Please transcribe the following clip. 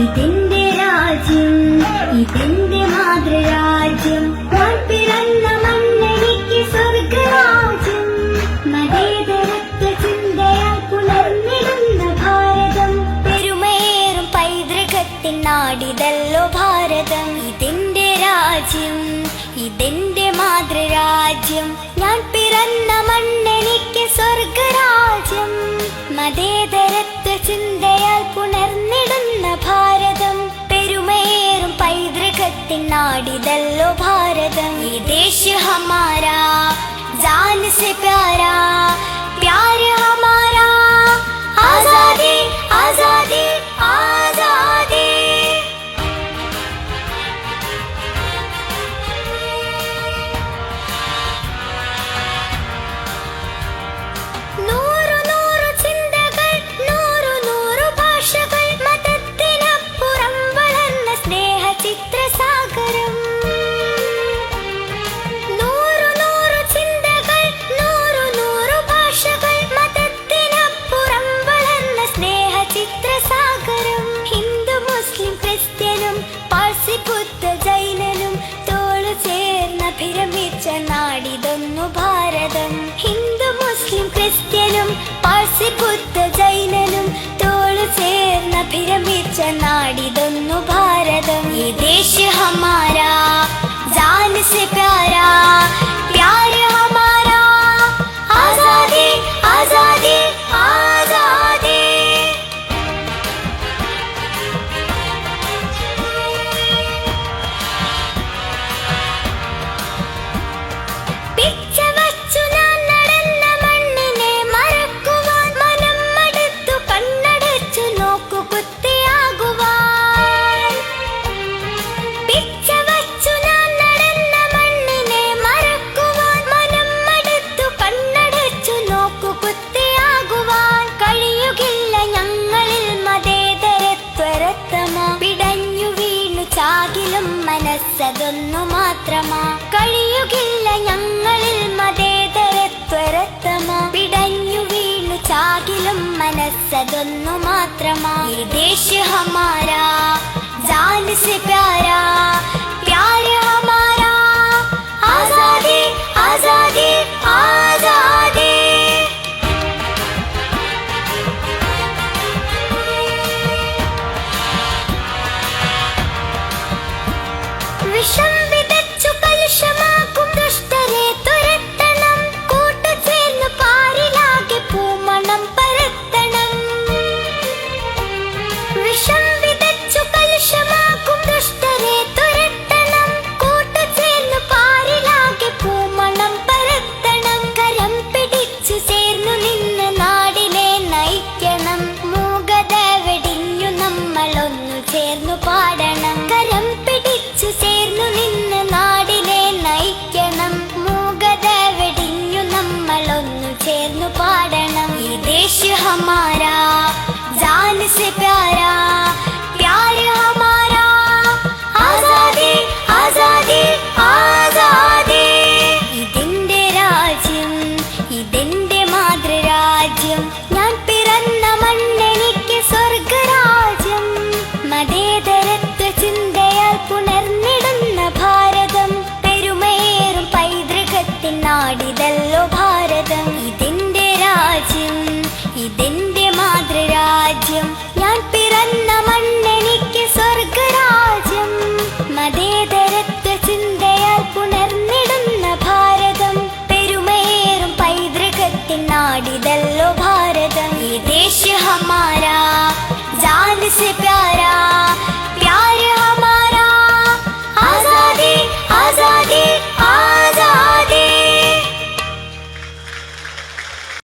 ഇതെന്റെ രാജ്യം, ഇതെന്റെ മാതൃരാജ്യം. ഞാൻ പിറന്ന മണ്ണെനിക്ക് സ്വർഗരാജ്യം. മതേതരത്വ ചിന്തയാൽ പുലർന്നിടുന്ന ഭാരതം. പെരുമയേറും പൈതൃകത്തിൻ നാടിതല്ലോ ഭാരതം. ഇതെന്റെ രാജ്യം, ഇതെന്റെ മാതൃരാജ്യം. ഞാൻ പിറന്ന മണ്ണെനിക്ക് സ്വർഗരാജ്യം. മതേതരത്വ ചിന്തയാൽ പുണർന്നിടുന്ന ഭാരതം. പെരുമയേറും പൈതൃകത്തിൻ നാടിതല്ലോ ഭാരതം. ഈ ദേശ ഹമാരാ, ജാൻ സെ പ്യാരാ, പ്യാർ ഹമാരാ. ആസാദി ആസാദി ആസാദി. നൂറു നൂറു ചിന്തകൾ, നൂറു നൂറു ഭാഷകൾ. മതത്തിനപ്പുറം വളർന്ന സ്നേഹ ചിത്രസാഗരം. നൂറു നൂറു ചിന്തകൾ, നൂറു നൂറു ഭാഷകൾ. മതത്തിനപ്പുറം വളർന്ന സ്നേഹ ചിത്രസാഗരം. ഹിന്ദു മുസ്ലിം ക്രിസ്ത്യനും പാഴ്സി ബുദ്ധ ജൈനനും തോളു ചേർന്ന വിരമിച്ച നാടിതൊന്നു ഭാരതം. ഹിന്ദു മുസ്ലിം ക്രിസ്ത്യനും പാഴ്സി ബുദ്ധ ജൈനനും തോളു ചേർന്ന വിരമിച്ച നാടിതൊന്നു ഭാരതം. ഈ ദേശ ഹമാരാ, ജാൻ സെ പ്യാരാ, പ്യാർ ഹമാരാ. ആസാദി ആസാദി ആസാദി. പിച്ച വച്ചു ഞാൻ നടന്ന മണ്ണിനെ മറക്കുവാൻ. മനം മടുത്തു കണ്ണടച്ചു നോക്കു കുത്തിയാകുവാൻ. പിച്ച വച്ചു ഞാൻ നടന്ന മണ്ണിനെ മറക്കുവാൻ. മനം മടുത്തു കണ്ണടച്ചു നോക്കു കുത്തിയാകുവാൻ. കഴിയുകില്ല ഞങ്ങളിൽ മതേതരത്വരത്തമാ. പിടഞ്ഞു വീണു ചാകിലും മനസ്സതൊന്നു മാത്രമാ. കഴിയുകില്ല ഞങ്ങളിൽ മതേതരത്വരത്തമാ. പിടഞ്ഞു വീണു ചാകിലും മനസ്സതൊന്നു മാത്രമാ. ഈ ദേശ ഹമാരാ, ജാൻ സെ പ്യാരാ, പ്യാർ ഹമാരാ. ആസാദി ആസാദി